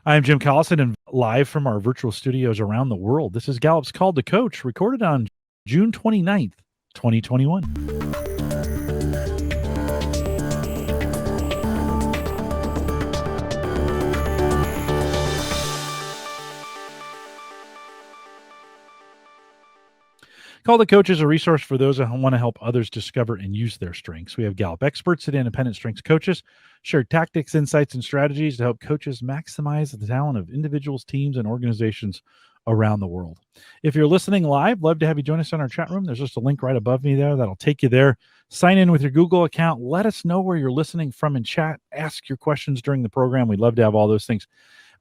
I'm Jim Collison and live from our virtual studios around the world. This is Gallup's Call to Coach, recorded on June 29th, 2021. Call to Coach is a resource for those who want to help others discover and use their strengths. We have Gallup experts and independent strengths coaches share tactics, insights, and strategies to help coaches maximize the talent of individuals, teams, and organizations around the world. If you're listening live, love to have you join us on our chat room. There's just a link right above me there that'll take you there. Sign in with your Google account. Let us know where you're listening from in chat. Ask your questions during the program. We'd love to have all those things.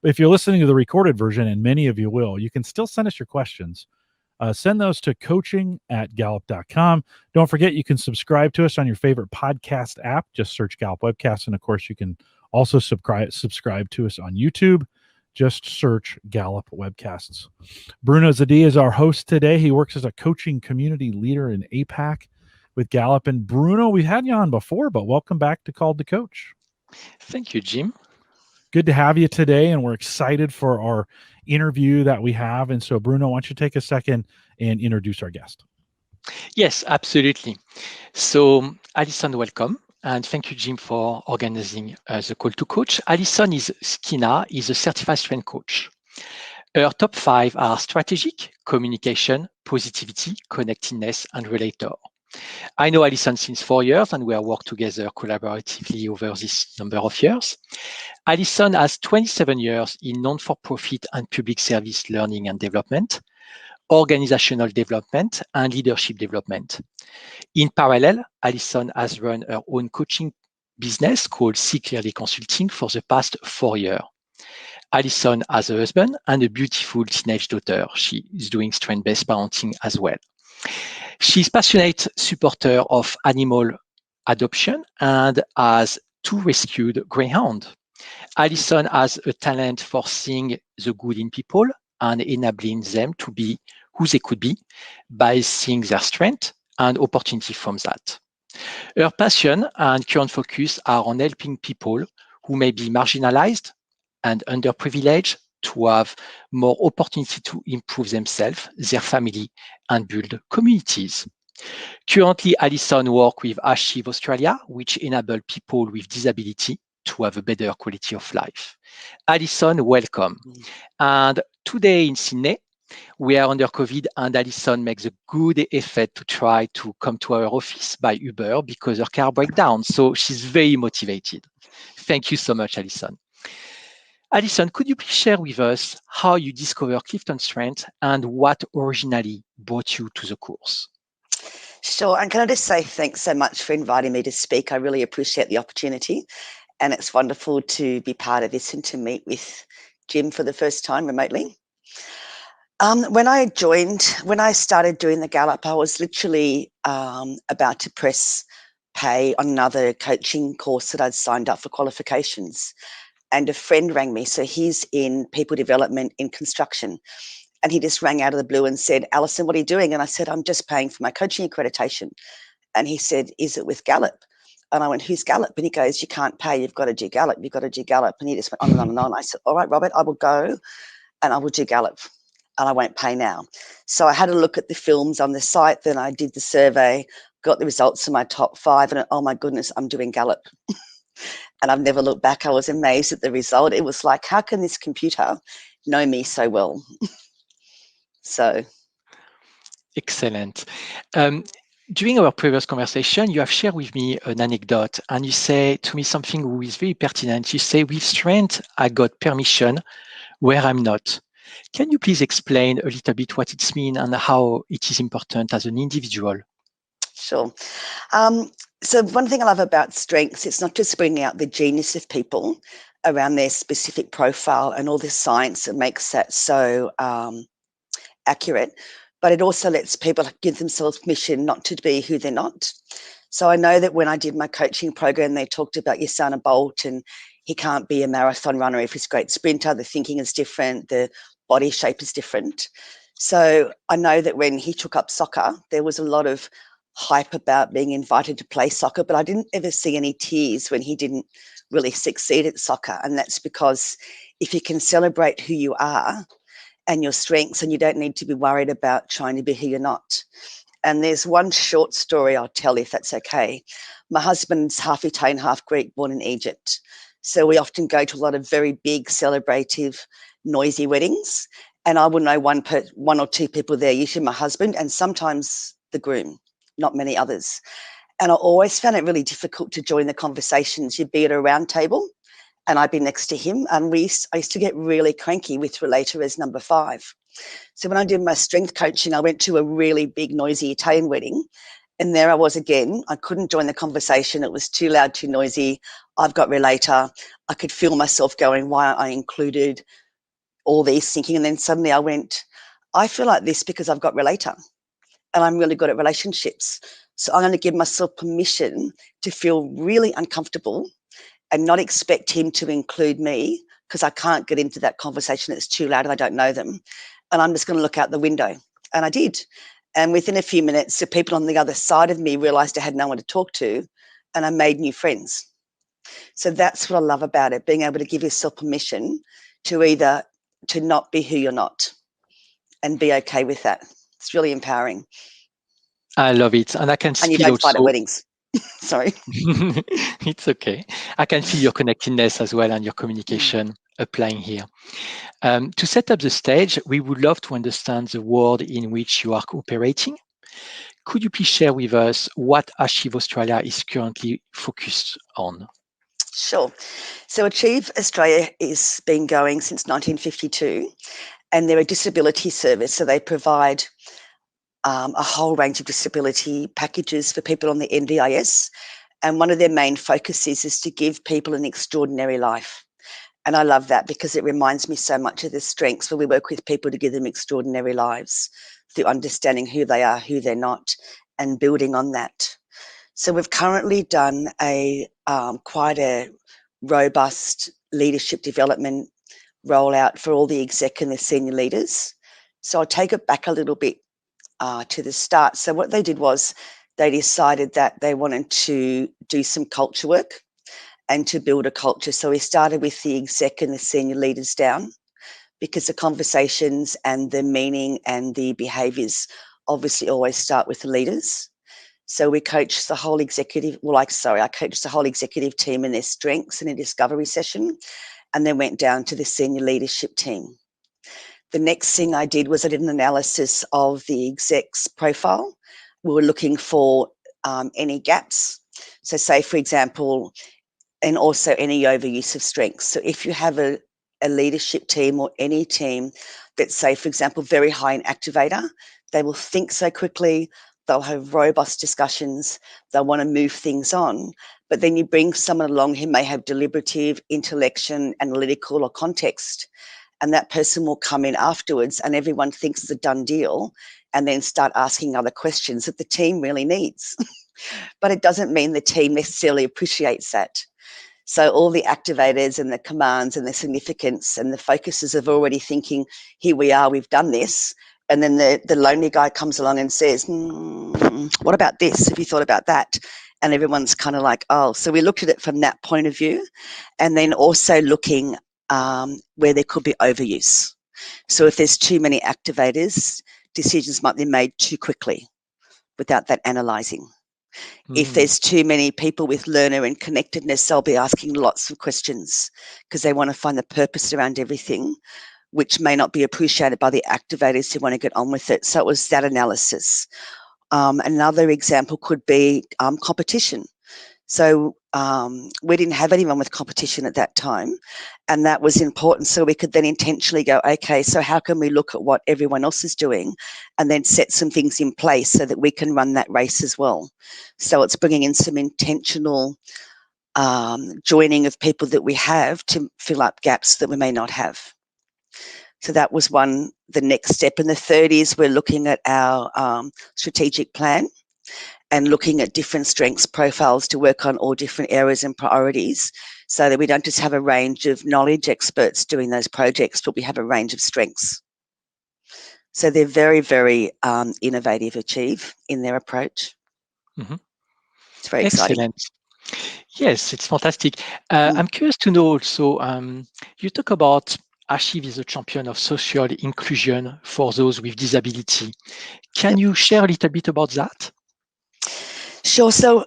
But if you're listening to the recorded version, and many of you will, you can still send us your questions. Send those to coaching@gallup.com. Don't forget, you can subscribe to us on your favorite podcast app. Just search Gallup Webcast. And of course, you can also subscribe to us on YouTube. Just search Gallup Webcasts. Bruno Zadi is our host today. He works as a coaching community leader in APAC with Gallup. And Bruno, we've had you on before, but welcome back to Called to Coach. Thank you, Jim. Good to have you today, and we're excited for our interview that we have. And so, Bruno, why don't you take a second and introduce our guest? Yes, absolutely. So, Alison, welcome. And thank you, Jim, for organizing the Call to Coach. Alison Skinner is a certified strength coach. Her top 5 are strategic, communication, positivity, connectedness, and relator. I know Alison since 4 years, and we have worked together collaboratively over this number of years. Alison has 27 years in non-for-profit and public service learning and development, organizational development, and leadership development. In parallel, Alison has run her own coaching business called See Clearly Consulting for the past 4 years. Alison has a husband and a beautiful teenage daughter. She is doing strength-based parenting as well. She's a passionate supporter of animal adoption and has 2 rescued greyhounds. Alison has a talent for seeing the good in people and enabling them to be who they could be by seeing their strength and opportunity from that. Her passion and current focus are on helping people who may be marginalized and underprivileged to have more opportunity to improve themselves, their family, and build communities. Currently, Alison works with Achieve Australia, which enables people with disability to have a better quality of life. Alison, welcome. And today in Sydney, we are under COVID, and Alison makes a good effort to try to come to our office by Uber because her car breaks down. So she's very motivated. Thank you so much, Alison. Alison, could you please share with us how you discovered CliftonStrengths and what originally brought you to the course? Sure. And can I just say thanks so much for inviting me to speak. I really appreciate the opportunity. And it's wonderful to be part of this and to meet with Jim for the first time remotely. When I started doing the Gallup, I was literally about to press pay on another coaching course that I'd signed up for qualifications. And a friend rang me. So he's in people development in construction. And he just rang out of the blue and said, Alison, what are you doing? And I said, I'm just paying for my coaching accreditation. And he said, is it with Gallup? And I went, who's Gallup? And he goes, you can't pay. You've got to do Gallup. You've got to do Gallup. And he just went on and on and on. I said, all right, Robert, I will go and I will do Gallup and I won't pay now. So I had a look at the films on the site. Then I did the survey, got the results of my top 5. And oh my goodness, I'm doing Gallup. And I've never looked back. I was amazed at the result. It was like, how can this computer know me so well? So. Excellent. During our previous conversation, you have shared with me an anecdote, and you say to me something who is very pertinent. You say, with strength, I got permission where I'm not. Can you please explain a little bit what it means and how it is important as an individual? Sure. So one thing I love about strengths, it's not just bringing out the genius of people around their specific profile and all the science that makes that so accurate, but it also lets people give themselves permission not to be who they're not. So I know that when I did my coaching program, they talked about Usain Bolt, and he can't be a marathon runner if he's a great sprinter. The thinking is different. The body shape is different. So I know that when he took up soccer, there was a lot of hype about being invited to play soccer, but I didn't ever see any tears when he didn't really succeed at soccer. And that's because if you can celebrate who you are and your strengths, and you don't need to be worried about trying to be who you're not. And there's one short story I'll tell, if that's okay. My husband's half Italian, half Greek, born in Egypt. So we often go to a lot of very big, celebrative, noisy weddings. And I will know one or two people there, usually my husband and sometimes the groom, not many others. And I always found it really difficult to join the conversations. You'd be at a round table and I'd be next to him. And I used to get really cranky with relator as number 5. So when I did my strength coaching, I went to a really big, noisy Italian wedding. And there I was again. I couldn't join the conversation. It was too loud, too noisy. I've got relator. I could feel myself going, why aren't I included? All these thinking. And then suddenly I went, I feel like this because I've got relator and I'm really good at relationships. So I'm going to give myself permission to feel really uncomfortable and not expect him to include me because I can't get into that conversation. It's too loud and I don't know them. And I'm just going to look out the window. And I did. And within a few minutes, the people on the other side of me realized I had no one to talk to and I made new friends. So that's what I love about it, being able to give yourself permission to not be who you're not and be okay with that. It's really empowering. I love it. And I can And you feel don't fight at also, weddings. Sorry. it's okay. I can feel your connectedness as well and your communication applying here. To set up the stage, we would love to understand the world in which you are operating. Could you please share with us what Achieve Australia is currently focused on? Sure. So Achieve Australia has been going since 1952 and they're a disability service. So they provide a whole range of disability packages for people on the NDIS. And one of their main focuses is to give people an extraordinary life. And I love that because it reminds me so much of the strengths where we work with people to give them extraordinary lives through understanding who they are, who they're not, and building on that. So we've currently done quite a robust leadership development rollout for all the exec and the senior leaders. So I'll take it back a little bit to the start. So what they did was they decided that they wanted to do some culture work and to build a culture. So we started with the exec and the senior leaders down because the conversations and the meaning and the behaviours obviously always start with the leaders. So we coached the whole executive, I coached the whole executive team in their strengths in a discovery session and then went down to the senior leadership team. The next thing I did was I did an analysis of the exec's profile. We were looking for any gaps. So say, for example, and also any overuse of strengths. So if you have a leadership team or any team that's, say, for example, very high in activator, they will think so quickly, they'll have robust discussions, they'll want to move things on. But then you bring someone along who may have deliberative, intellection, analytical or context, and that person will come in afterwards and everyone thinks it's a done deal and then start asking other questions that the team really needs. But it doesn't mean the team necessarily appreciates that. So all the activators and the commands and the significance and the focuses of already thinking, here we are, we've done this. And then the lonely guy comes along and says, what about this? Have you thought about that? And everyone's kind of like, oh. So we looked at it from that point of view. And then also looking where there could be overuse. So if there's too many activators, decisions might be made too quickly without that analysing. If there's too many people with learner and connectedness, they'll be asking lots of questions because they want to find the purpose around everything, which may not be appreciated by the activators who want to get on with it. So it was that analysis. Another example could be competition. So we didn't have anyone with competition at that time, and that was important. So we could then intentionally go, okay, so how can we look at what everyone else is doing and then set some things in place so that we can run that race as well. So it's bringing in some intentional joining of people that we have to fill up gaps that we may not have. So that was the next step. And the third is we're looking at our strategic plan and looking at different strengths profiles to work on all different areas and priorities so that we don't just have a range of knowledge experts doing those projects, but we have a range of strengths. So they're very, very innovative, Achieve, in their approach. Mhm. It's very exciting. Excellent. Yes, it's fantastic. I'm curious to know also, you talk about Achieve is a champion of social inclusion for those with disability. Can you share a little bit about that? Sure. So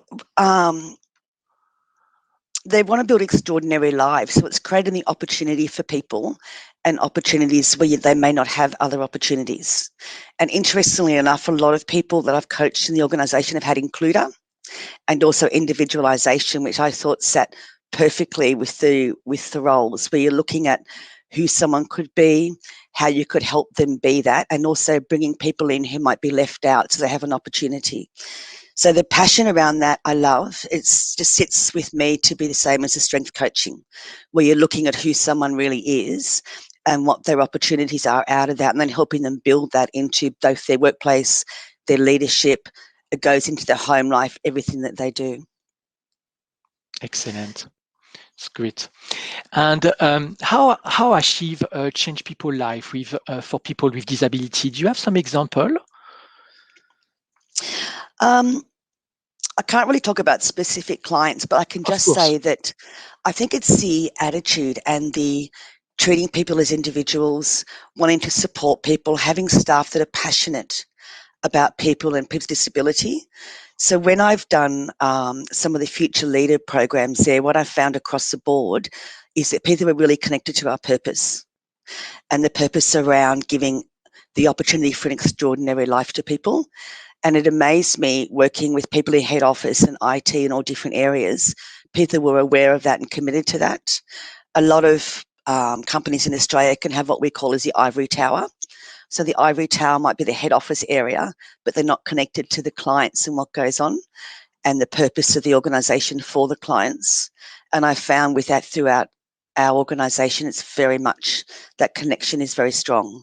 they want to build extraordinary lives. So it's creating the opportunity for people and opportunities where they may not have other opportunities. And interestingly enough, a lot of people that I've coached in the organisation have had includer and also individualisation, which I thought sat perfectly with the roles, where you're looking at who someone could be, how you could help them be that, and also bringing people in who might be left out so they have an opportunity. So the passion around that I love. It just sits with me to be the same as the strength coaching, where you're looking at who someone really is and what their opportunities are out of that, and then helping them build that into both their workplace, their leadership. It goes into their home life, everything that they do. Excellent. It's great. And how Achieve change people's life with for people with disability? Do you have some example? I can't really talk about specific clients, but I can just say that I think it's the attitude and the treating people as individuals, wanting to support people, having staff that are passionate about people and people's disability. So when I've done some of the future leader programs there, what I've found across the board is that people are really connected to our purpose, and the purpose around giving the opportunity for an extraordinary life to people. And it amazed me working with people in head office and IT and all different areas. People were aware of that and committed to that. A lot of companies in Australia can have what we call as the ivory tower. So the ivory tower might be the head office area, but they're not connected to the clients and what goes on and the purpose of the organisation for the clients. And I found with that throughout our organisation, it's very much, that connection is very strong.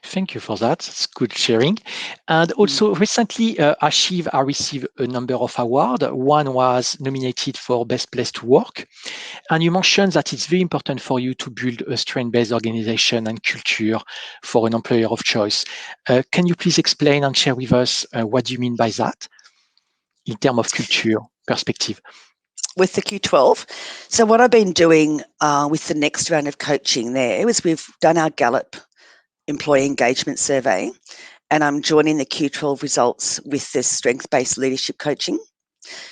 Thank you for that. It's good sharing. And also recently, Achieve received a number of awards. One was nominated for Best Place to Work. And you mentioned that it's very important for you to build a strength-based organization and culture for an employer of choice. Can you please explain and share with us what do you mean by that in terms of culture perspective? With the Q12. So what I've been doing with the next round of coaching there is we've done our Gallup employee engagement survey, and I'm joining the Q12 results with this strength-based leadership coaching.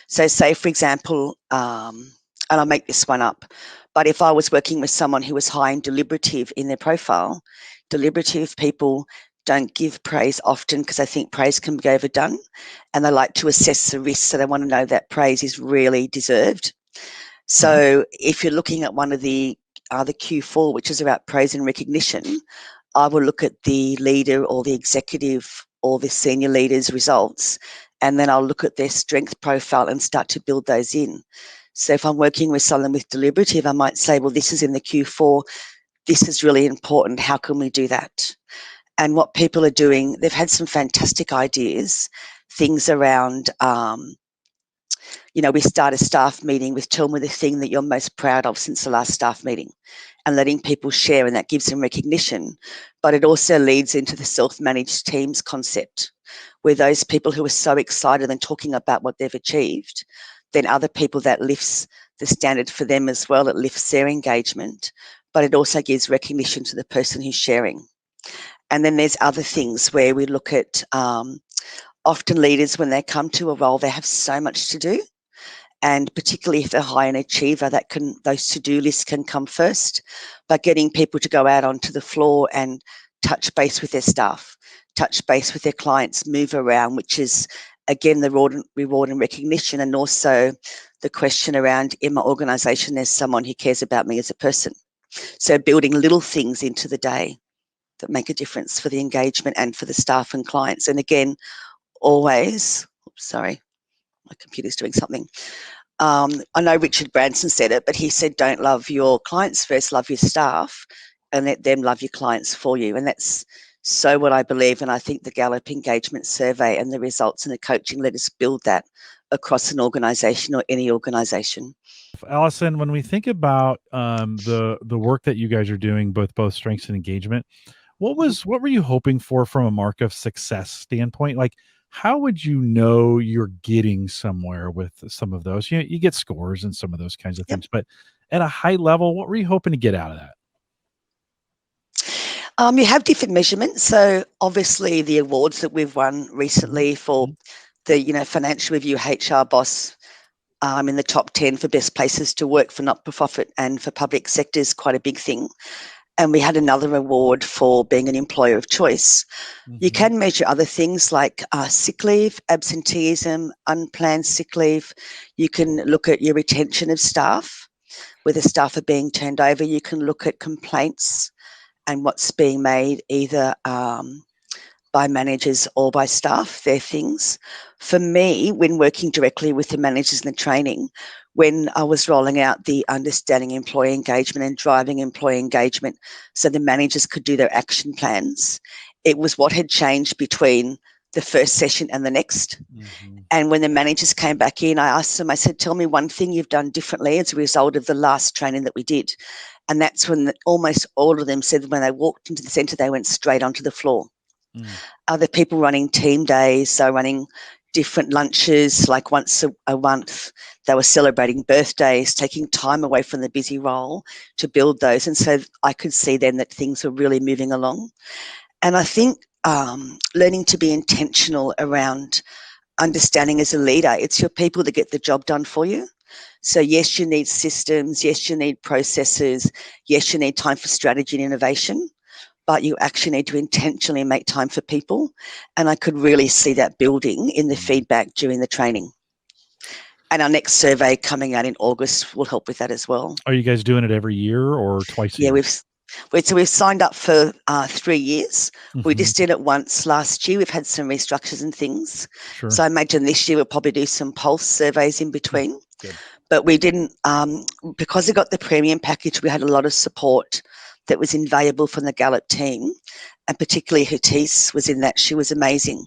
So say, for example, and I'll make this one up, but if I was working with someone who was high and deliberative in their profile, deliberative people don't give praise often because I think praise can be overdone, and they like to assess the risks, so they want to know that praise is really deserved. So if you're looking at one of the Q4, which is about praise and recognition, I will look at the leader or the executive or the senior leader's results, and then I'll look at their strength profile and start to build those in. So if I'm working with someone with deliberative, I might say, well, this is in the Q4. This is really important. How can we do that? And what people are doing, they've had some fantastic ideas, things around, we start a staff meeting with tell me the thing that you're most proud of since the last staff meeting, and letting people share, and that gives them recognition. But it also leads into the self-managed teams concept, where those people who are so excited and talking about what they've achieved, then other people, that lifts the standard for them as well. It lifts their engagement, but it also gives recognition to the person who's sharing. And then there's other things where we look at often leaders, when they come to a role, they have so much to do. And particularly if they're high an achiever, those to-do lists can come first. But getting people to go out onto the floor and touch base with their staff, touch base with their clients, move around, which is, again, the reward and recognition, and also the question around, in my organisation, there's someone who cares about me as a person. So building little things into the day that make a difference for the engagement and for the staff and clients. And again, always, sorry, my computer's doing something. I know Richard Branson said it, but he said, don't love your clients first, love your staff, and let them love your clients for you. And that's so what I believe. And I think the Gallup engagement survey and the results and the coaching let us build that across an organisation or any organisation. Alison, when we think about the work that you guys are doing, both strengths and engagement, what were you hoping for from a mark of success standpoint? Like, How would you know you're getting somewhere with some of those? You get scores and some of those kinds of Yep. things, but at a high level, what were you hoping to get out of that? You have different measurements. So obviously the awards that we've won recently for the Financial Review HR Boss in the top 10 for best places to work for not-for-profit and for public sector is quite a big thing. And we had another award for being an employer of choice. You can measure other things like sick leave, absenteeism, unplanned sick leave. You can look at your retention of staff, whether staff are being turned over. You can look at complaints and what's being made either by managers or by staff. They're things. For me, when working directly with the managers in the training, when I was rolling out the understanding employee engagement and driving employee engagement so the managers could do their action plans, it was what had changed between the first session and the next. And when the managers came back in, I asked them, I said, tell me one thing you've done differently as a result of the last training that we did. And that's when almost all of them said when they walked into the centre, they went straight onto the floor. Other people running team days, so running different lunches, like once a month. They were celebrating birthdays, taking time away from the busy role to build those. And so I could see then that things were really moving along. And I think learning to be intentional around understanding as a leader, it's your people that get the job done for you. So yes, you need systems. Yes, you need processes. Yes, you need time for strategy and innovation. But you actually need to intentionally make time for people. And I could really see that building in the feedback during the training. And our next survey coming out in August will help with that as well. Are you guys doing it every year or twice a year? We've signed up for 3 years. We just did it once last year. We've had some restructures and things. Sure. So I imagine this year we'll probably do some pulse surveys in between. Good. But we didn't, because we got the premium package, we had a lot of support that was invaluable from the Gallup team, and particularly Hatis was in that. She was amazing,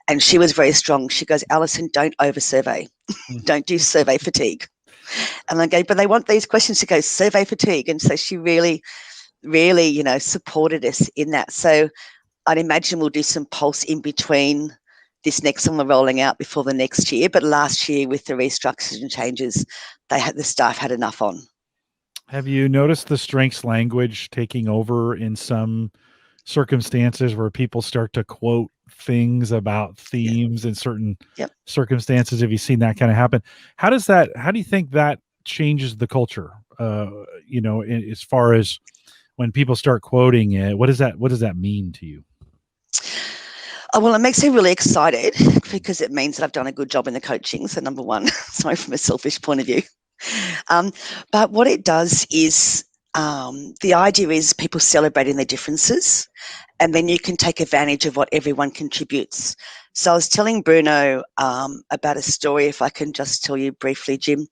and she was very strong. She goes, Alison, don't over-survey. Don't do survey fatigue. And I go, but they want these questions to go survey fatigue. And so she really, really, supported us in that. So I'd imagine we'll do some pulse in between this next one we're rolling out before the next year. But last year with the restructures and changes, the staff had enough on. Have you noticed the strengths language taking over in some circumstances where people start to quote things about themes in certain circumstances? Have you seen that kind of happen? How do you think that changes the culture? As far as when people start quoting it, what does that mean to you? Well, it makes me really excited because it means that I've done a good job in the coaching. So number one, sorry, from a selfish point of view. But what it does is the idea is people celebrating their differences, and then you can take advantage of what everyone contributes. So I was telling Bruno about a story, if I can just tell you briefly, Jim.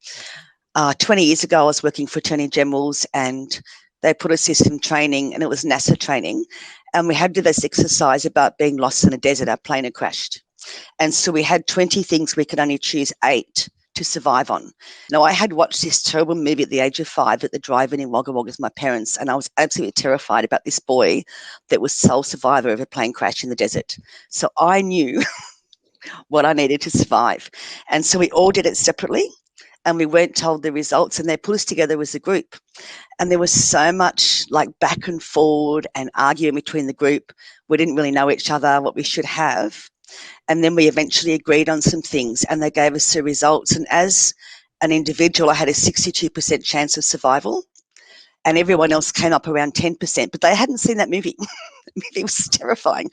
20 years ago, I was working for Attorney Generals, and they put a system training, and it was NASA training. And we had to do this exercise about being lost in a desert. Our plane had crashed. And so we had 20 things. We could only choose 8 to survive on. Now, I had watched this terrible movie at the age of 5 at the drive-in in Wagga Wagga with my parents, and I was absolutely terrified about this boy that was sole survivor of a plane crash in the desert. So I knew what I needed to survive. And so we all did it separately, and we weren't told the results, and they put us together as a group. And there was so much like back and forward and arguing between the group. We didn't really know each other, what we should have. And then we eventually agreed on some things, and they gave us the results. And as an individual, I had a 62% chance of survival, and everyone else came up around 10%, but they hadn't seen that movie. The movie was terrifying.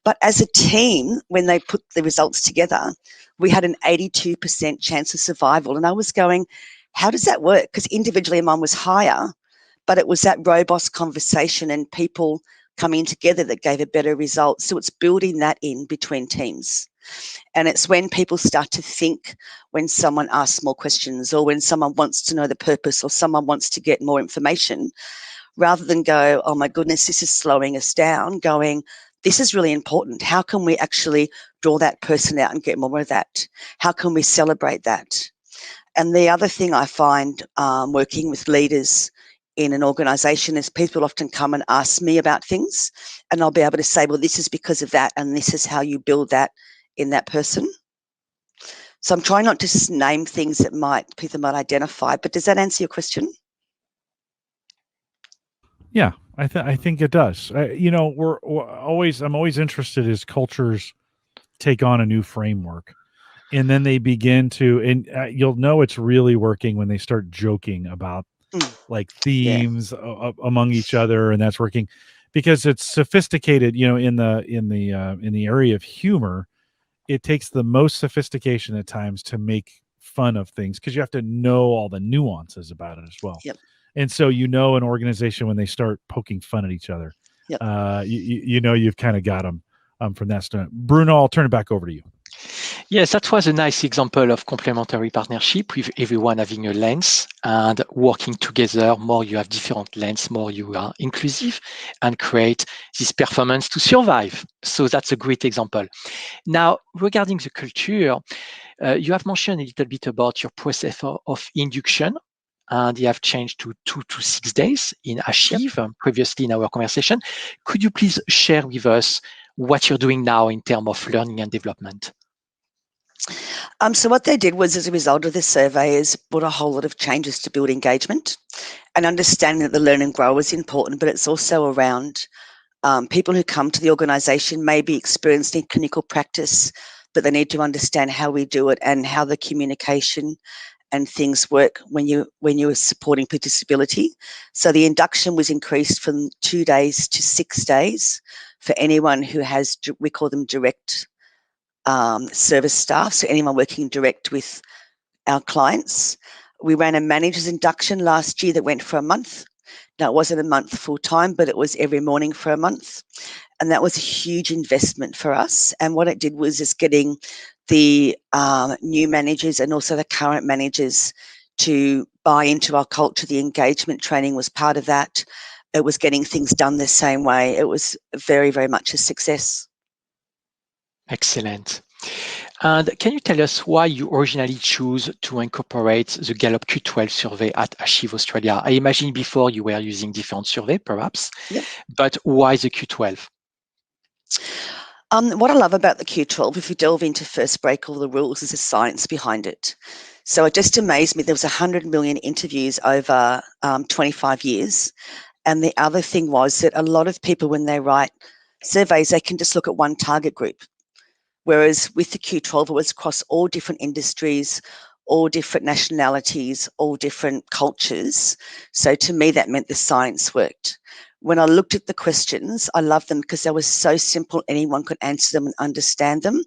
But as a team, when they put the results together, we had an 82% chance of survival. And I was going, how does that work? Because individually mine was higher, but it was that robust conversation and people coming together that gave a better result. So it's building that in between teams. And it's when people start to think, when someone asks more questions, or when someone wants to know the purpose, or someone wants to get more information, rather than go, oh my goodness, this is slowing us down, going, this is really important. How can we actually draw that person out and get more of that? How can we celebrate that? And the other thing I find working with leaders in an organisation is people often come and ask me about things, and I'll be able to say, well, this is because of that, and this is how you build that in that person. So I'm trying not to name things that people might identify, but does that answer your question? Yeah, I think it does. I'm always interested as cultures take on a new framework, and then they begin to, and you'll know it's really working when they start joking about like themes among each other, and that's working because it's sophisticated. In the area of humor, it takes the most sophistication at times to make fun of things because you have to know all the nuances about it as well. Yep. And so an organization when they start poking fun at each other, Yep. you've kind of got them from that standpoint. Bruno, I'll turn it back over to you. Yes, that was a nice example of complementary partnership with everyone having a lens and working together. More you have different lens, more you are inclusive and create this performance to survive. So that's a great example. Now, regarding the culture, you have mentioned a little bit about your process of induction, and you have changed to 2 to 6 days in Achieve previously in our conversation. Could you please share with us what you're doing now in terms of learning and development? So what they did was, as a result of this survey, is brought a whole lot of changes to build engagement and understanding that the learn and grow is important, but it's also around people who come to the organisation may be experienced in clinical practice, but they need to understand how we do it and how the communication and things work when you're supporting people with disability. So the induction was increased from 2 days to 6 days for anyone who has, we call them direct service staff, so anyone working direct with our clients. We ran a manager's induction last year that went for a month. Now, it wasn't a month full time, but it was every morning for a month. And that was a huge investment for us. And what it did was just getting the new managers and also the current managers to buy into our culture. The engagement training was part of that. It was getting things done the same way. It was very, very much a success. Excellent. And can you tell us why you originally chose to incorporate the Gallup Q12 survey at Achieve Australia? I imagine before you were using different survey, perhaps, but why the Q12? What I love about the Q12, if you delve into first break all the rules, is the science behind it. So it just amazed me. There was 100 million interviews over 25 years. And the other thing was that a lot of people, when they write surveys, they can just look at one target group. Whereas with the Q12, it was across all different industries, all different nationalities, all different cultures. So to me, that meant the science worked. When I looked at the questions, I loved them because they were so simple, anyone could answer them and understand them.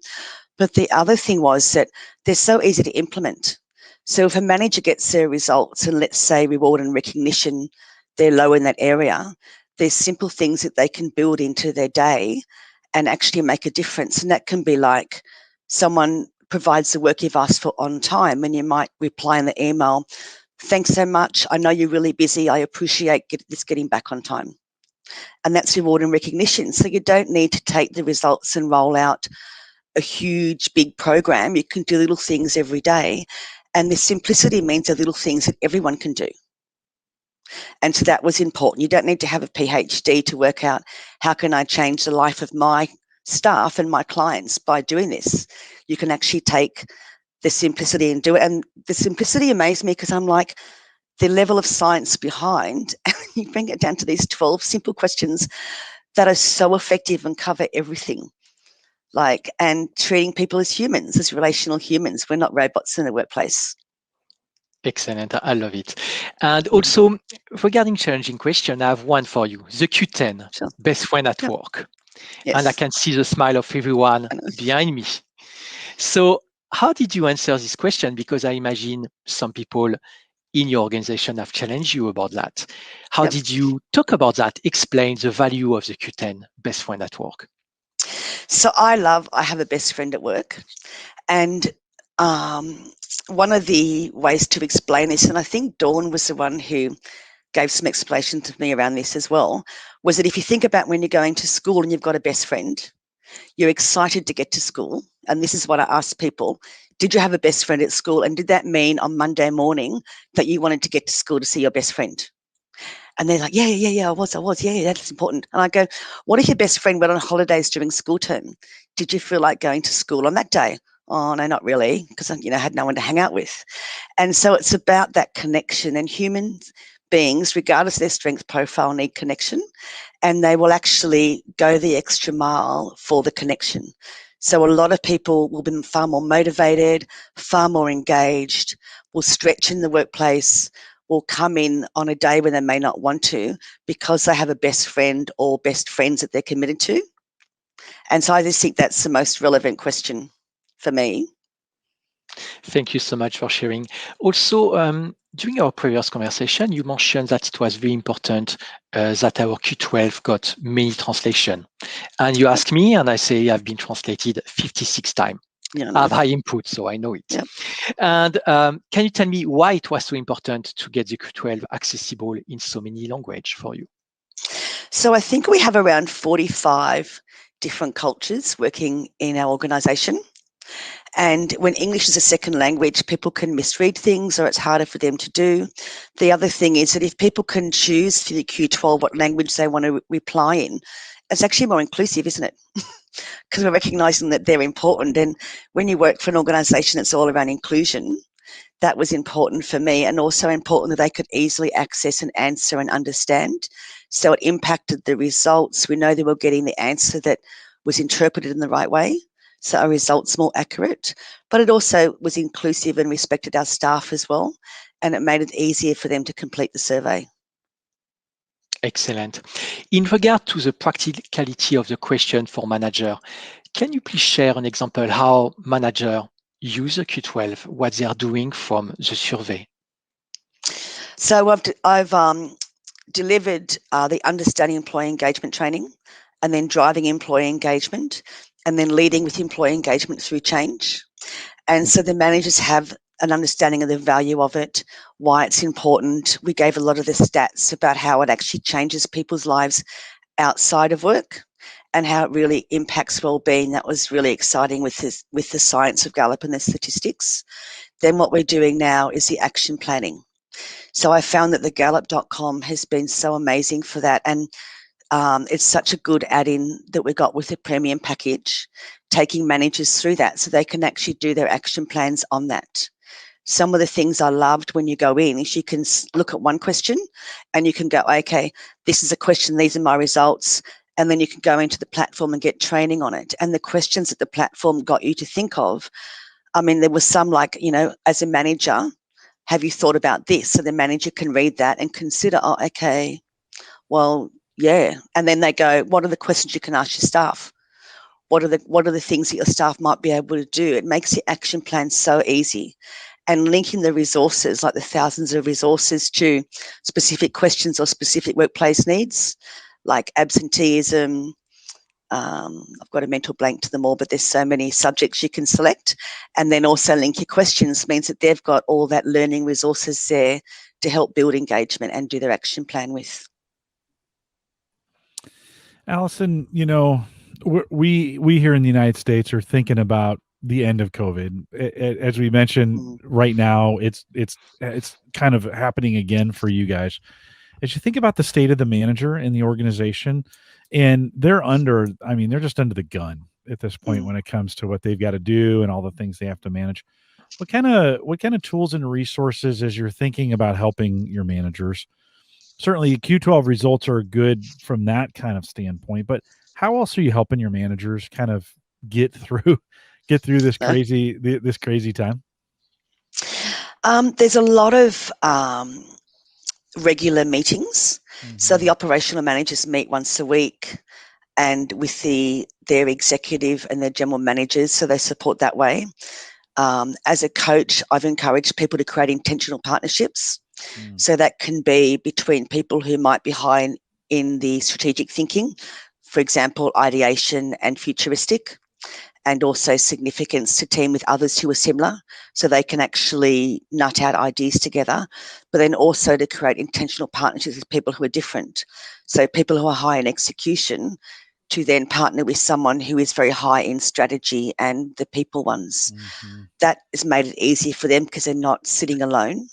But the other thing was that they're so easy to implement. So if a manager gets their results and let's say reward and recognition, they're low in that area, there's simple things that they can build into their day and actually make a difference. And that can be like someone provides the work you've asked for on time, and you might reply in the email, "Thanks so much. I know you're really busy. I appreciate this getting back on time." And that's reward and recognition. So you don't need to take the results and roll out a huge, big program. You can do little things every day. And the simplicity means the little things that everyone can do. And so that was important. You don't need to have a PhD to work out how can I change the life of my staff and my clients by doing this. You can actually take the simplicity and do it. And the simplicity amazed me because I'm like, the level of science behind, and you bring it down to these 12 simple questions that are so effective and cover everything. And treating people as humans, as relational humans. We're not robots in the workplace. Excellent. I love it. And also, regarding challenging question, I have one for you. The Q10, Sure. best friend at work. Yes. And I can see the smile of everyone behind me. So how did you answer this question? Because I imagine some people in your organization have challenged you about that. How did you talk about that? Explain the value of the Q10, best friend at work. So I have a best friend at work. And one of the ways to explain this, and I think Dawn was the one who gave some explanation to me around this as well, was that if you think about when you're going to school and you've got a best friend, you're excited to get to school. And this is what I ask people. Did you have a best friend at school? And did that mean on Monday morning that you wanted to get to school to see your best friend? And they're like, yeah, I was. Yeah, that's important. And I go, what if your best friend went on holidays during school term? Did you feel like going to school on that day? Oh, no, not really, because I had no one to hang out with. And so it's about that connection, and human beings, regardless of their strength profile, need connection, and they will actually go the extra mile for the connection. So a lot of people will be far more motivated, far more engaged, will stretch in the workplace, will come in on a day when they may not want to because they have a best friend or best friends that they're committed to. And so I just think that's the most relevant question for me. Thank you so much for sharing. Also, during our previous conversation, you mentioned that it was very important that our Q12 got many translation. And you ask me, and I say I've been translated 56 times. Yeah, I have high input, so I know it. Yep. And can you tell me why it was so important to get the Q12 accessible in so many languages for you? So I think we have around 45 different cultures working in our organisation. And when English is a second language, people can misread things or it's harder for them to do. The other thing is that if people can choose for the Q12 what language they want to reply in, it's actually more inclusive, isn't it? Because we're recognising that they're important. And when you work for an organisation that's all around inclusion, that was important for me, and also important that they could easily access and answer and understand. So it impacted the results. We know they were getting the answer that was interpreted in the right way, so our results more accurate, but it also was inclusive and respected our staff as well, and it made it easier for them to complete the survey. Excellent. In regard to the practicality of the question for manager, can you please share an example how manager use the Q12, what they are doing from the survey? So I've delivered the understanding employee engagement training, and then driving employee engagement, and then leading with employee engagement through change. And so the managers have an understanding of the value of it, why it's important. We gave a lot of the stats about how it actually changes people's lives outside of work and how it really impacts well-being. That was really exciting with the science of Gallup and the statistics. Then what we're doing now is the action planning. So I found that the Gallup.com has been so amazing for that, and it's such a good add-in that we got with the premium package, taking managers through that so they can actually do their action plans on that. Some of the things I loved when you go in is you can look at one question and you can go, okay, this is a question, these are my results, and then you can go into the platform and get training on it. And the questions that the platform got you to think of, I mean, there was some like, as a manager, have you thought about this? So the manager can read that and consider, oh, okay, well, yeah. And then they go, what are the questions you can ask your staff? What are the things that your staff might be able to do? It makes the action plan so easy. And linking the resources, like the thousands of resources, to specific questions or specific workplace needs, like absenteeism. I've got a mental blank to them all, but there's so many subjects you can select. And then also link your questions means that they've got all that learning resources there to help build engagement and do their action plan with. Alison, we here in the United States are thinking about the end of COVID. As we mentioned, right now, it's kind of happening again for you guys. As you think about the state of the manager in the organization, and they're just under the gun at this point when it comes to what they've got to do and all the things they have to manage. What kind of tools and resources, as you're thinking about helping your managers? Certainly Q12 results are good from that kind of standpoint, but how else are you helping your managers kind of get through this crazy time? There's a lot of regular meetings. So the operational managers meet once a week, and with their executive and their general managers, so they support that way. As a coach, I've encouraged people to create intentional partnerships. So that can be between people who might be high in the strategic thinking, for example, ideation and futuristic, and also significance to team with others who are similar, so they can actually nut out ideas together, but then also to create intentional partnerships with people who are different. So people who are high in execution to then partner with someone who is very high in strategy and the people ones. That has made it easier for them because they're not sitting alone.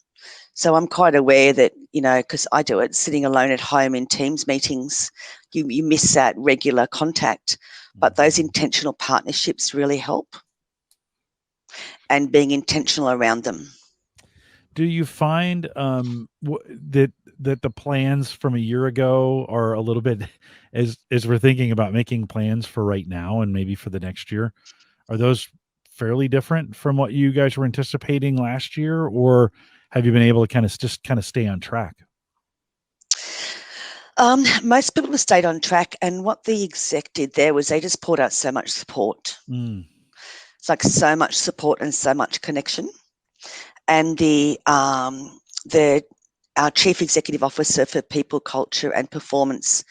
So I'm quite aware that, because I do it, sitting alone at home in Teams meetings, you miss that regular contact. But those intentional partnerships really help, and being intentional around them. Do you find that the plans from a year ago are a little bit, as we're thinking about making plans for right now and maybe for the next year, are those fairly different from what you guys were anticipating last year, or have you been able to just stay on track? Most people have stayed on track, and what the exec did there was they just poured out so much support. It's like so much support and so much connection. And our Chief Executive Officer for People, Culture and Performance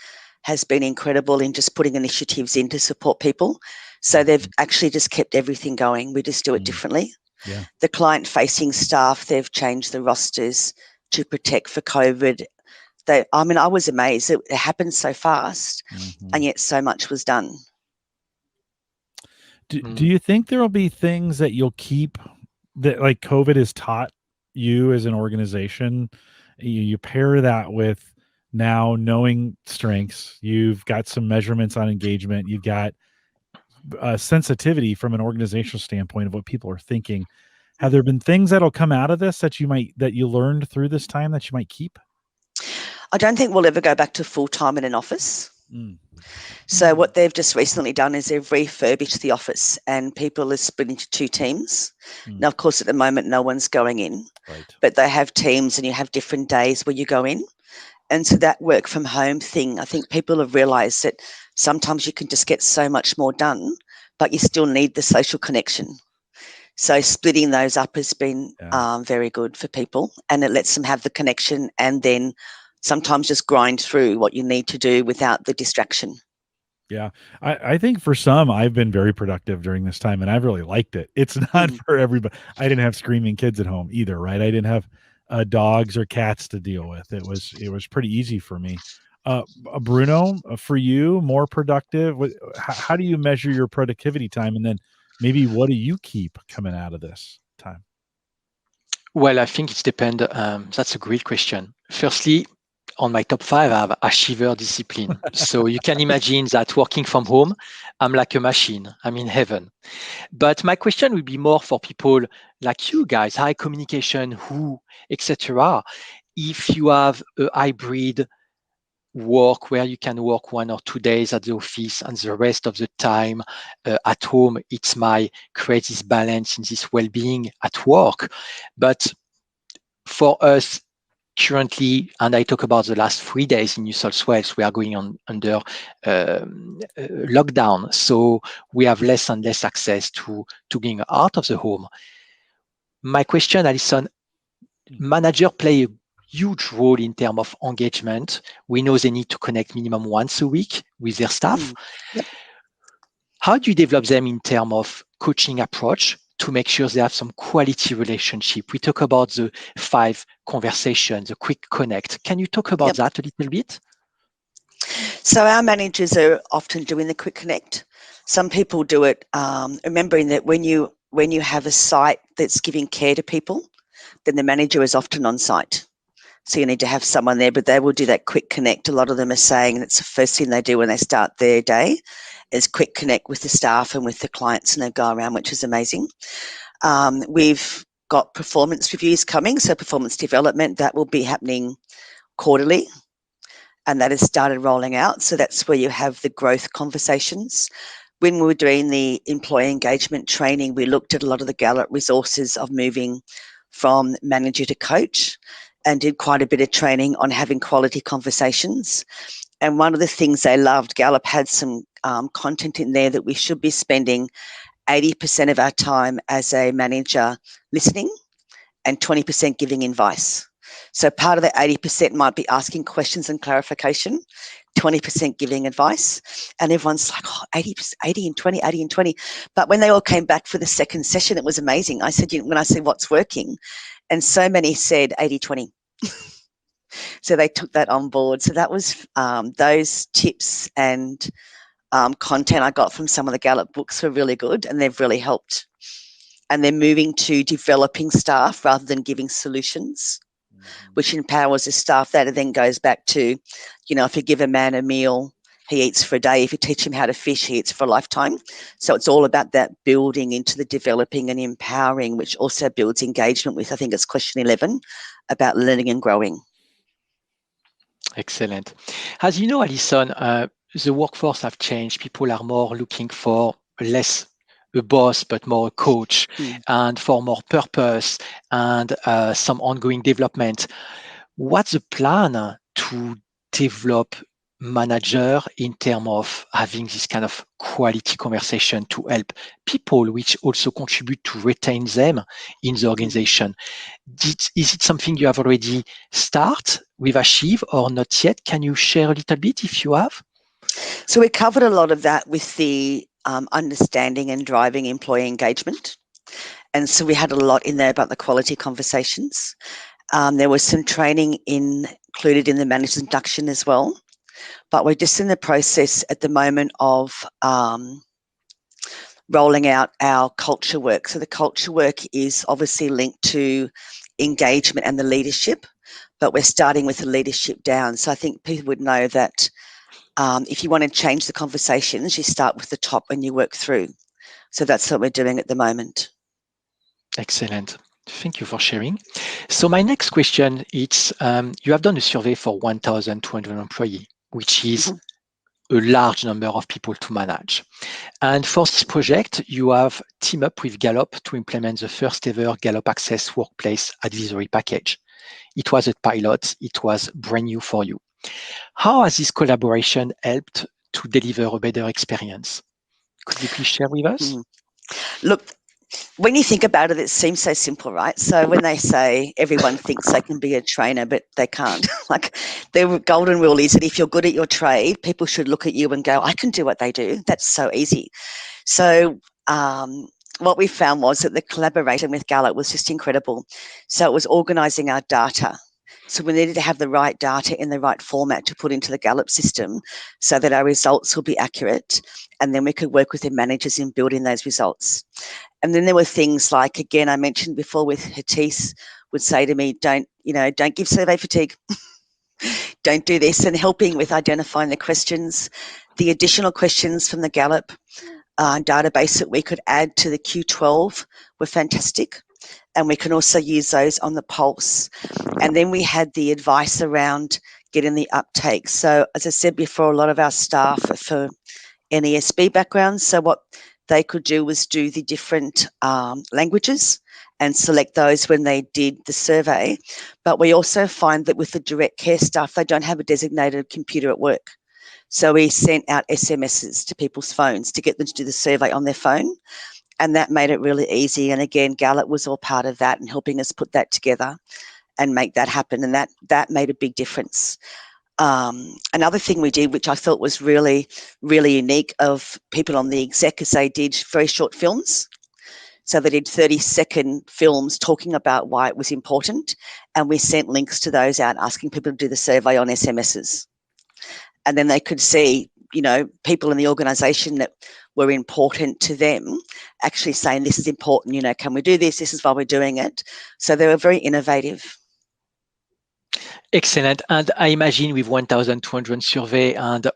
has been incredible in just putting initiatives in to support people. So they've actually just kept everything going. We just do it differently. Yeah. The client-facing staff, they've changed the rosters to protect for COVID. I was amazed. It happened so fast, and yet so much was done. Do you think there will be things that you'll keep that, like COVID has taught you as an organization? You pair that with now knowing strengths. You've got some measurements on engagement. You've got sensitivity from an organizational standpoint of what people are thinking. Have there been things that'll come out of this that you learned through this time that you might keep? I don't think we'll ever go back to full-time in an office. So what they've just recently done is they've refurbished the office, and people are split into two teams. Now, of course, at the moment, no one's going in, but they have teams, and you have different days where you go in. And so that work from home thing, I think people have realised that sometimes you can just get so much more done, but you still need the social connection. So splitting those up has been very good for people, and it lets them have the connection and then sometimes just grind through what you need to do without the distraction. Yeah. I think for some, I've been very productive during this time, and I've really liked it. It's not for everybody. I didn't have screaming kids at home either, right? I didn't have dogs or cats to deal with. It was pretty easy for me. Bruno, for you, more productive? How do you measure your productivity time? And then maybe what do you keep coming out of this time? Well, I think it depends. That's a great question. Firstly, on my top 5, I have achiever discipline. So you can imagine that working from home, I'm like a machine. I'm in heaven. But my question would be more for people like you guys, high communication, etc. If you have a hybrid work where you can work 1 or 2 days at the office and the rest of the time at home, it's my create this balance in this well-being at work. But for us, currently, and I talk about the last 3 days in New South Wales, we are going under lockdown. So we have less and less access to being out of the home. My question, Alison, manager play a huge role in terms of engagement. We know they need to connect minimum once a week with their staff. Yep. How do you develop them in terms of coaching approach to make sure they have some quality relationship? We talk about the 5 conversations, the quick connect. Can you talk about that a little bit? So our managers are often doing the quick connect. Some people do it, remembering that when you have a site that's giving care to people, then the manager is often on site. So you need to have someone there, but they will do that quick connect. A lot of them are saying that's the first thing they do when they start their day is quick connect with the staff and with the clients, and they go around, which is amazing. We've got performance reviews coming, so performance development, that will be happening quarterly, and that has started rolling out. So that's where you have the growth conversations. When we were doing the employee engagement training, we looked at a lot of the Gallup resources of moving from manager to coach, and did quite a bit of training on having quality conversations. And one of the things they loved, Gallup had some content in there that we should be spending 80% of our time as a manager listening and 20% giving advice. So part of the 80% might be asking questions and clarification, 20% giving advice. And everyone's like, 80 and 20, 80 and 20. But when they all came back for the second session, it was amazing. I said, when I said what's working, and so many said 80-20. So they took that on board. So that was those tips and content I got from some of the Gallup books were really good, and they've really helped. And they're moving to developing staff rather than giving solutions. which empowers the staff. That then goes back to, if you give a man a meal, he eats for a day. If you teach him how to fish, he eats for a lifetime. So it's all about that building into the developing and empowering, which also builds engagement with, I think it's question 11, about learning and growing. Excellent. As you know, Alison, the workforce have changed. People are more looking for less a boss, but more a coach, and for more purpose and some ongoing development. What's the plan to develop manager in terms of having this kind of quality conversation to help people, which also contribute to retain them in the organization? Is it something you have already start with Achieve or not yet? Can you share a little bit if you have? So we covered a lot of that with the understanding and driving employee engagement. And so we had a lot in there about the quality conversations. There was some training included in the manager's induction as well. But we're just in the process at the moment of rolling out our culture work. So the culture work is obviously linked to engagement and the leadership, but we're starting with the leadership down. So I think people would know that if you want to change the conversations, you start with the top and you work through. So that's what we're doing at the moment. Excellent. Thank you for sharing. So my next question is, you have done a survey for 1,200 employees, which is a large number of people to manage. And for this project, you have teamed up with Gallup to implement the first ever Gallup Access Workplace Advisory Package. It was a pilot. It was brand new for you. How has this collaboration helped to deliver a better experience? Could you please share with us? Look, when you think about it, it seems so simple, right? So when they say everyone thinks they can be a trainer, but they can't. Like the golden rule is that if you're good at your trade, people should look at you and go, I can do what they do. That's so easy. So what we found was that the collaboration with Gallup was just incredible. So it was organising our data. So we needed to have the right data in the right format to put into the Gallup system so that our results will be accurate, and then we could work with the managers in building those results. And then there were things like, again, I mentioned before with Hatis would say to me, don't give survey fatigue. Don't do this, and helping with identifying the questions. The additional questions from the Gallup database that we could add to the Q12 were fantastic. And we can also use those on the pulse. And then we had the advice around getting the uptake. So as I said before, a lot of our staff are for NESB backgrounds. So what they could do was do the different languages and select those when they did the survey. But we also find that with the direct care staff, they don't have a designated computer at work. So we sent out SMSs to people's phones to get them to do the survey on their phone. And that made it really easy. And again, Gallup was all part of that and helping us put that together and make that happen. And that made a big difference. Another thing we did, which I thought was really, really unique of people on the exec, is they did very short films. So they did 30-second films talking about why it was important. And we sent links to those out, asking people to do the survey on SMSs. And then they could see, people in the organisation that were important to them actually saying, this is important, can we do this? This is why we're doing it. So they were very innovative. Excellent. And I imagine with 1,200 survey, and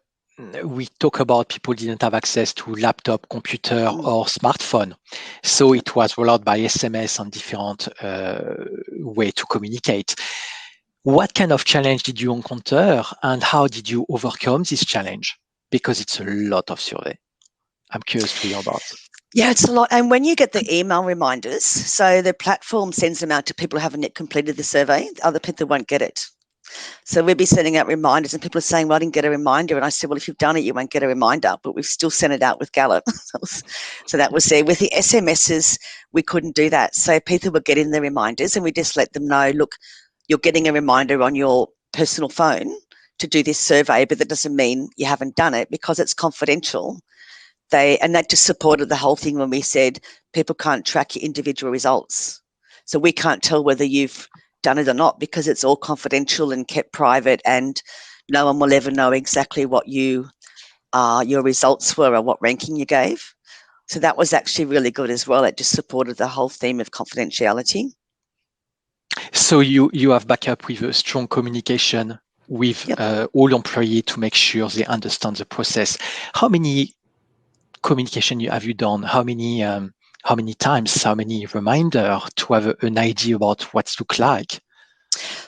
we talk about people didn't have access to laptop, computer, or smartphone. So it was rolled out by SMS and different way to communicate. What kind of challenge did you encounter, and how did you overcome this challenge? Because it's a lot of survey. I'm curious to hear about. Yeah, it's a lot. And when you get the email reminders, so the platform sends them out to people who haven't yet completed the survey, other people won't get it. So we'll be sending out reminders and people are saying, well, I didn't get a reminder. And I said, well, if you've done it, you won't get a reminder, but we've still sent it out with Gallup. So that was there. With the SMSs, we couldn't do that. So people were getting the reminders and we just let them know, look, you're getting a reminder on your personal phone to do this survey, but that doesn't mean you haven't done it because it's confidential. And that just supported the whole thing when we said people can't track your individual results. So we can't tell whether you've done it or not because it's all confidential and kept private, and no one will ever know exactly what your results were or what ranking you gave. So that was actually really good as well. It just supported the whole theme of confidentiality. So you have backup with a strong communication with all employees to make sure they understand the process. How many communication have you done? How many times? How many reminder to have an idea about what it looks like?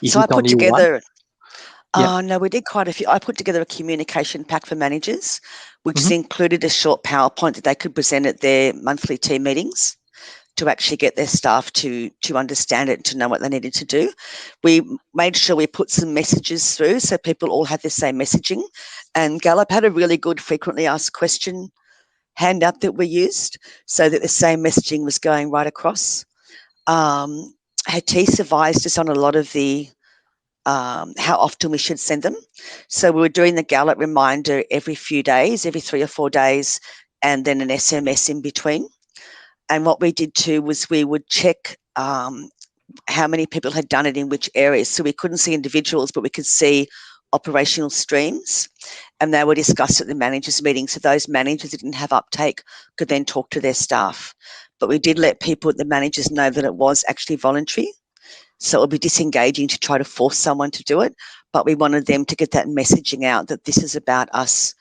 Is So it I put only one? together, Yeah. no, we did quite a few. I put together a communication pack for managers, which Mhm. included a short PowerPoint that they could present at their monthly team meetings to actually get their staff to understand it and to know what they needed to do. We made sure we put some messages through so people all had the same messaging. And Gallup had a really good frequently asked question handout that we used so that the same messaging was going right across. Hatise advised us on a lot of the how often we should send them. So we were doing the Gallup reminder every few days, every 3 or 4 days, and then an SMS in between. And what we did too was we would check how many people had done it in which areas. So we couldn't see individuals, but we could see operational streams, and they were discussed at the managers' meeting. So those managers that didn't have uptake could then talk to their staff. But we did let people at the managers know that it was actually voluntary. So it would be disengaging to try to force someone to do it. But we wanted them to get that messaging out that this is about us,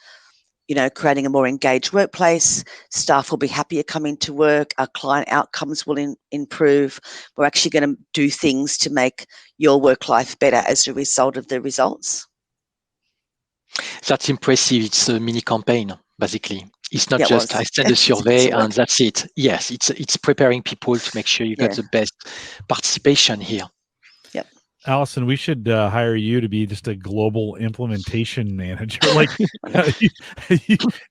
creating a more engaged workplace. Staff will be happier coming to work. Our client outcomes will improve. We're actually going to do things to make your work life better as a result of the results. That's impressive. It's a mini campaign, basically. It's not Yeah, just I send a it's lots survey of work. and that's it. Yes, it's preparing people to make sure you got the best participation here. Yep. Alison, we should hire you to be just a global implementation manager. Like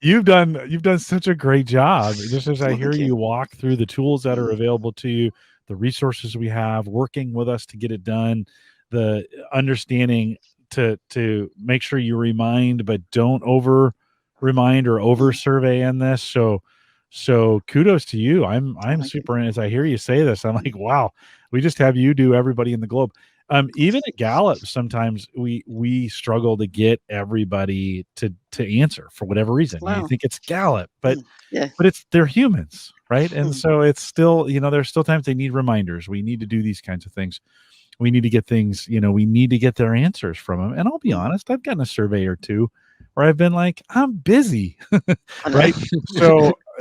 you've done such a great job. Just as I hear you walk through the tools that are available to you, the resources we have, working with us to get it done, the understanding to make sure you remind but don't over remind or over survey in this. So kudos to you. I'm super, as I hear you say this, I'm like, wow, we just have you do everybody in the globe. Even at Gallup, sometimes we struggle to get everybody to answer for whatever reason. Wow. You think it's Gallup, but Yeah. they're humans, right? And so it's still, there's still times they need reminders. We need to do these kinds of things. We need to get things, we need to get their answers from them. And I'll be honest, I've gotten a survey or two where I've been like, I'm busy, right?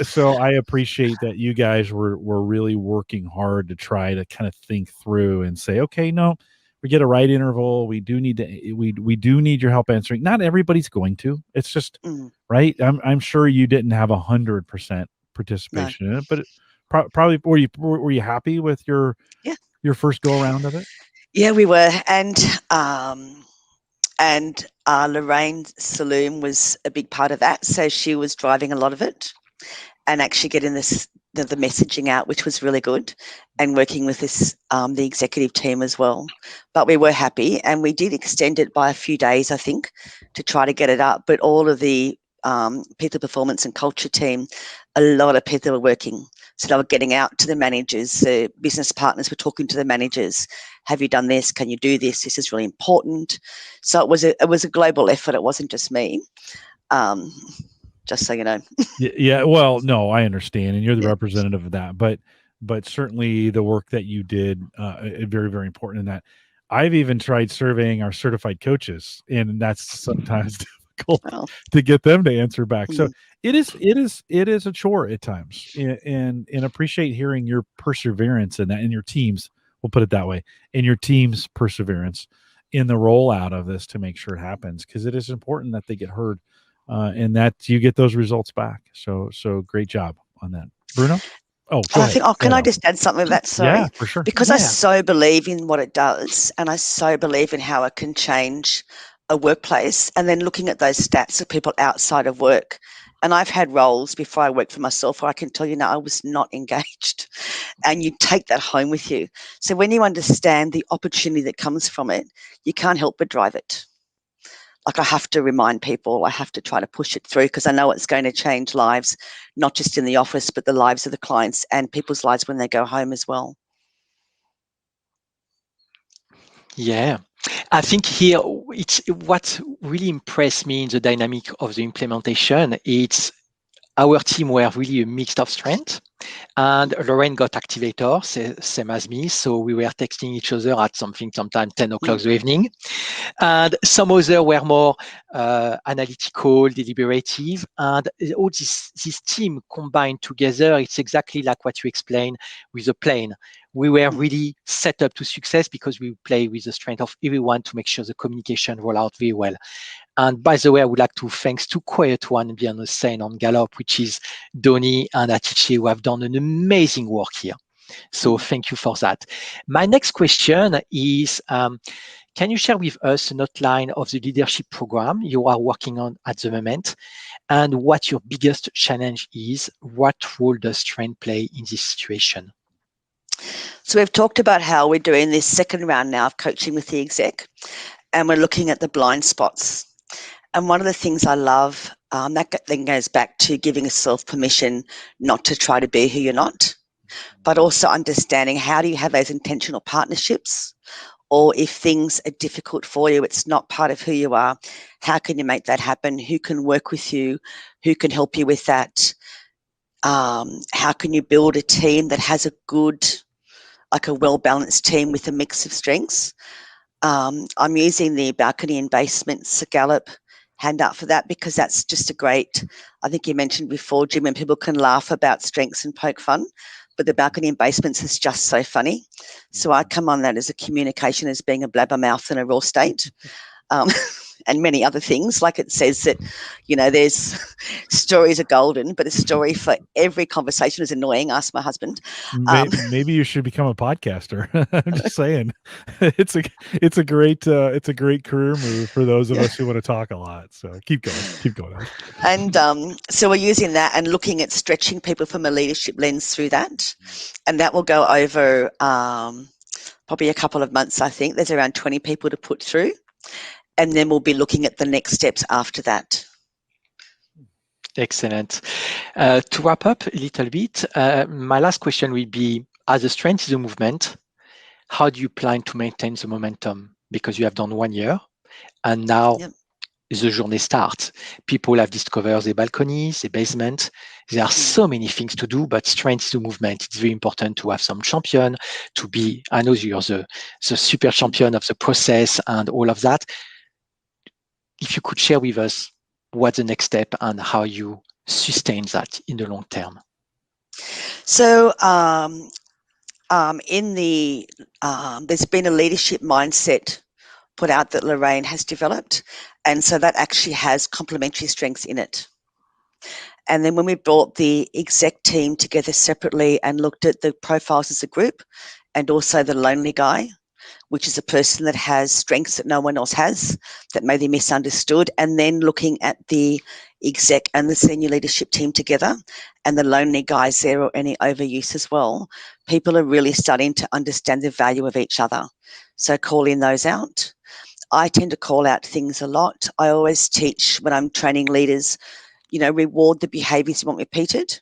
So I appreciate that you guys were really working hard to try to kind of think through and say, okay, no, we get a right interval. We do need to, we do need your help answering. Not everybody's going to. It's just right. I'm sure you didn't have 100% participation in it, but probably were you happy with your first go around of it? Yeah, we were, and Lorraine Saloom was a big part of that. So she was driving a lot of it and actually getting the messaging out, which was really good, and working with the executive team as well. But we were happy, and we did extend it by a few days, I think, to try to get it up. But all of the people performance and culture team, a lot of people were working. So they were getting out to the managers, the business partners were talking to the managers. Have you done this? Can you do this? This is really important. So it was a global effort. It wasn't just me. Just so you know. Yeah. Well, no, I understand, and you're the representative of that, but certainly the work that you did, very, very important in that. I've even tried surveying our certified coaches, and that's sometimes difficult to get them to answer back. So it is a chore at times, and appreciate hearing your perseverance in that, and your teams. We'll put it that way, and your team's perseverance in the rollout of this to make sure it happens, because it is important that they get heard. And that you get those results back. So great job on that, Bruno. Oh, go ahead. Can I just add something to that? Sorry. Yeah, for sure. Because I so believe in what it does, and I so believe in how it can change a workplace. And then looking at those stats of people outside of work, and I've had roles before I worked for myself where I can tell you now I was not engaged, and you take that home with you. So when you understand the opportunity that comes from it, you can't help but drive it. Like I have to remind people, I have to try to push it through, because I know it's going to change lives, not just in the office, but the lives of the clients and people's lives when they go home as well. Yeah, I think here it's what really impressed me in the dynamic of the implementation. It's Our team were really a mix of strengths. And Lorraine got activator, same as me. So we were texting each other at sometime 10 o'clock the evening. And some others were more analytical, deliberative. And all this team combined together, it's exactly like what you explained with the plane. We were really set up to success because we play with the strength of everyone to make sure the communication roll out very well. And by the way, I would like to thank two quiet ones behind the scene on Gallup, which is Donny and Atiche, who have done an amazing work here. So thank you for that. My next question is, can you share with us an outline of the leadership program you are working on at the moment and what your biggest challenge is? What role does strength play in this situation? So we've talked about how we're doing this second round now of coaching with the exec, and we're looking at the blind spots. And one of the things I love, that then goes back to giving yourself permission not to try to be who you're not, but also understanding how do you have those intentional partnerships, or if things are difficult for you, it's not part of who you are, how can you make that happen? Who can work with you? Who can help you with that? How can you build a team that has a good, like a well-balanced team with a mix of strengths? I'm using the balcony and basements Gallup handout for that because that's just a great, I think you mentioned before, Jim, when people can laugh about strengths and poke fun, but the balcony and basements is just so funny. So I come on that as a communication as being a blabbermouth in a raw state. And many other things, like it says that, there's stories are golden, but a story for every conversation is annoying. Ask my husband. Maybe you should become a podcaster. I'm just saying, it's a great career move for those of us who want to talk a lot. So keep going. And so we're using that and looking at stretching people from a leadership lens through that, and that will go over probably a couple of months. I think there's around 20 people to put through. And then we'll be looking at the next steps after that. Excellent. To wrap up a little bit, my last question will be, as a strength is a movement, how do you plan to maintain the momentum? Because you have done 1 year, and now the journey starts. People have discovered the balconies, the basement. There are so many things to do, but strength is a movement. It's very important to have some champion, to be, I know you're the super champion of the process and all of that. If you could share with us what's the next step and how you sustain that in the long term. So there's been a leadership mindset put out that Lorraine has developed, and so that actually has complementary strengths in it. And then when we brought the exec team together separately and looked at the profiles as a group, and also the lonely guy, which is a person that has strengths that no one else has, that may be misunderstood, and then looking at the exec and the senior leadership team together, and the lonely guys there or any overuse as well, people are really starting to understand the value of each other. So calling those out. I tend to call out things a lot. I always teach when I'm training leaders, reward the behaviours you want repeated.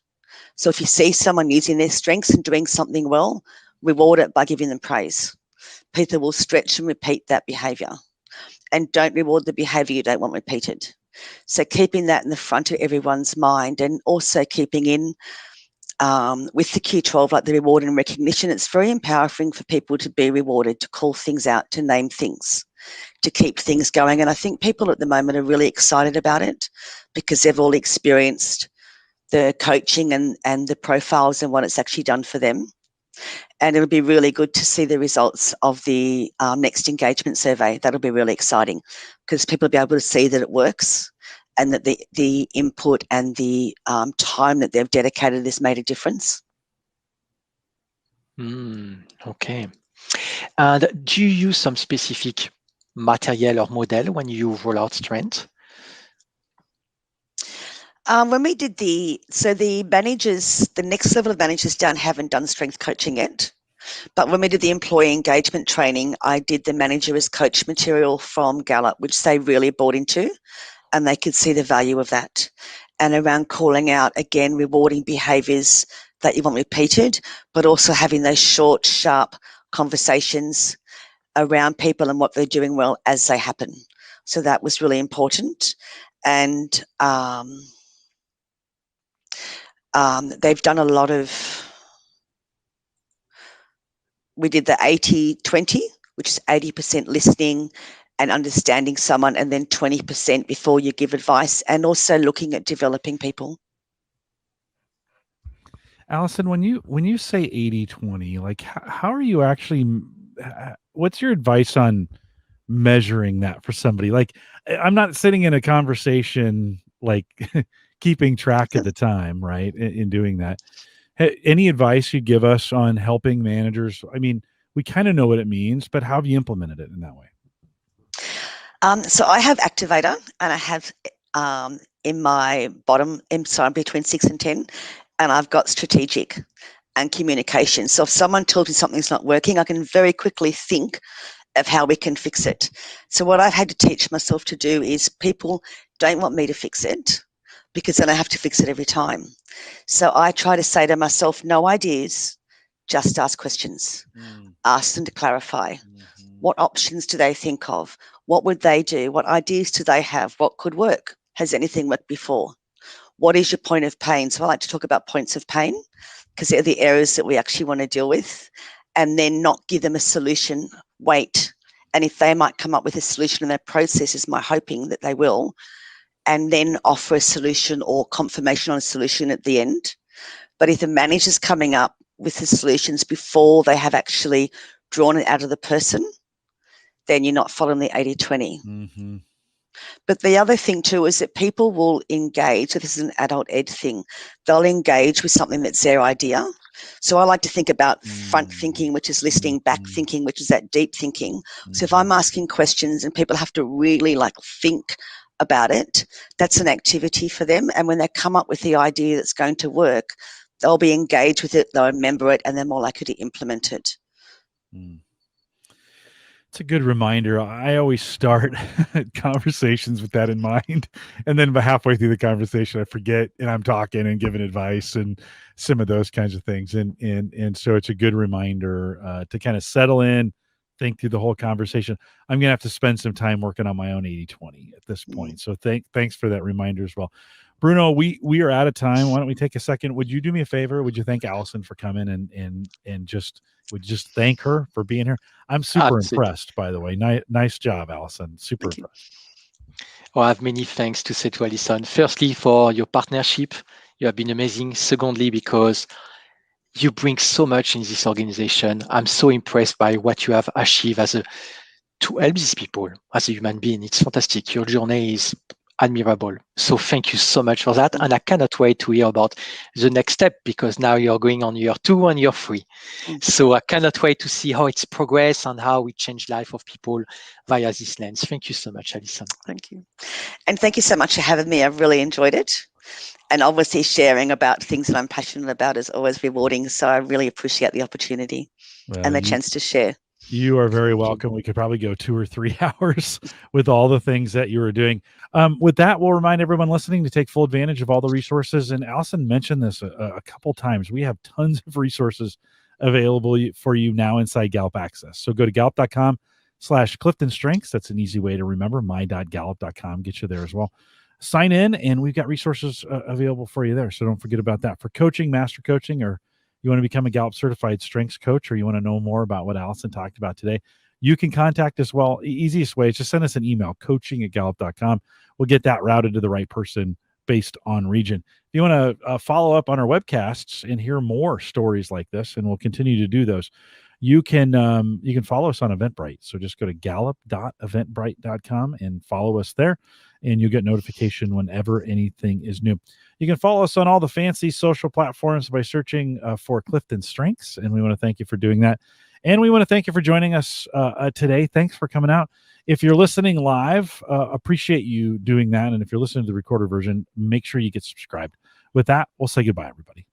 So if you see someone using their strengths and doing something well, reward it by giving them praise. People will stretch and repeat that behaviour, and don't reward the behaviour you don't want repeated. So keeping that in the front of everyone's mind, and also keeping in with the Q12, like the reward and recognition, it's very empowering for people to be rewarded, to call things out, to name things, to keep things going. And I think people at the moment are really excited about it because they've all experienced the coaching and the profiles and what it's actually done for them. And it'll be really good to see the results of the next engagement survey. That'll be really exciting because people will be able to see that it works and that the input and the time that they've dedicated has made a difference. Okay. And do you use some specific material or model when you roll out strength? When we did the managers, the next level of managers haven't done strength coaching yet. But when we did the employee engagement training, I did the manager as coach material from Gallup, which they really bought into, and they could see the value of that. And around calling out, again, rewarding behaviours that you want repeated, but also having those short, sharp conversations around people and what they're doing well as they happen. So that was really important. And They've done a lot of, we did the 80-20, which is 80% listening and understanding someone, and then 20% before you give advice, and also looking at developing people. Alison, when you say 80-20, like how are you actually, what's your advice on measuring that for somebody? Like, I'm not sitting in a conversation like keeping track of the time, right? In doing that. Any advice you'd give us on helping managers? I mean, we kind of know what it means, but how have you implemented it in that way? So I have activator, and I have in my bottom, between 6 and 10, and I've got strategic and communication. So if someone tells me something's not working, I can very quickly think of how we can fix it. So what I've had to teach myself to do is, people don't want me to fix it because then I have to fix it every time. So I try to say to myself, no ideas, just ask questions. Ask them to clarify. What options do they think of? What would they do? What ideas do they have? What could work? Has anything worked before? What is your point of pain? So I like to talk about points of pain because they're the areas that we actually want to deal with, and then not give them a solution. Wait. And if they might come up with a solution in their process, is my hoping that they will, and then offer a solution or confirmation on a solution at the end. But if the manager's coming up with the solutions before they have actually drawn it out of the person, then you're not following the 80-20. But the other thing too is that people will engage. So this is an adult ed thing. They'll engage with something that's their idea. So I like to think about front thinking, which is listening, back thinking, which is that deep thinking. So if I'm asking questions and people have to really think about it, that's an activity for them. And when they come up with the idea that's going to work, they'll be engaged with it, they'll remember it, and they're more likely to implement it. It's a good reminder. I always start conversations with that in mind. And then about halfway through the conversation, I forget and I'm talking and giving advice and some of those kinds of things. And so it's a good reminder to kind of settle in, think through the whole conversation. I'm going to have to spend some time working on my own 80-20 at this point. So thanks for that reminder as well. Bruno, we are out of time. Why don't we take a second? Would you do me a favor? Would you thank Alison for coming and just thank her for being here? I'm super impressed, by the way. Nice job, Alison. Super impressed. Well, I have many thanks to say to Alison. Firstly, for your partnership. You have been amazing. Secondly, because you bring so much in this organization. I'm so impressed by what you have achieved to help these people as a human being. It's fantastic. Your journey is admirable. So thank you so much for that. And I cannot wait to hear about the next step, because now you're going on year 2 and year 3. So I cannot wait to see how it's progressed and how we change life of people via this lens. Thank you so much, Alison. Thank you. And thank you so much for having me. I've really enjoyed it. And obviously sharing about things that I'm passionate about is always rewarding. So I really appreciate the opportunity and the chance to share. You are very welcome. We could probably go 2 or 3 hours with all the things that you are doing. With that, we'll remind everyone listening to take full advantage of all the resources. And Alison mentioned this a couple times. We have tons of resources available for you now inside Gallup Access. So go to gallup.com/CliftonStrengths. That's an easy way to remember. my.gallup.com gets you there as well. Sign in, and we've got resources available for you there. So don't forget about that. For coaching, master coaching, or you want to become a Gallup certified strengths coach, or you want to know more about what Alison talked about today, you can contact us. Well, easiest way is just send us an email, coaching@gallup.com. We'll get that routed to the right person based on region. If you want to follow up on our webcasts and hear more stories like this, and we'll continue to do those, you can follow us on Eventbrite. So just go to gallup.eventbrite.com and follow us there, and you'll get notification whenever anything is new. You can follow us on all the fancy social platforms by searching for CliftonStrengths, and we want to thank you for doing that. And we want to thank you for joining us today. Thanks for coming out. If you're listening live, appreciate you doing that. And if you're listening to the recorded version, make sure you get subscribed. With that, we'll say goodbye, everybody.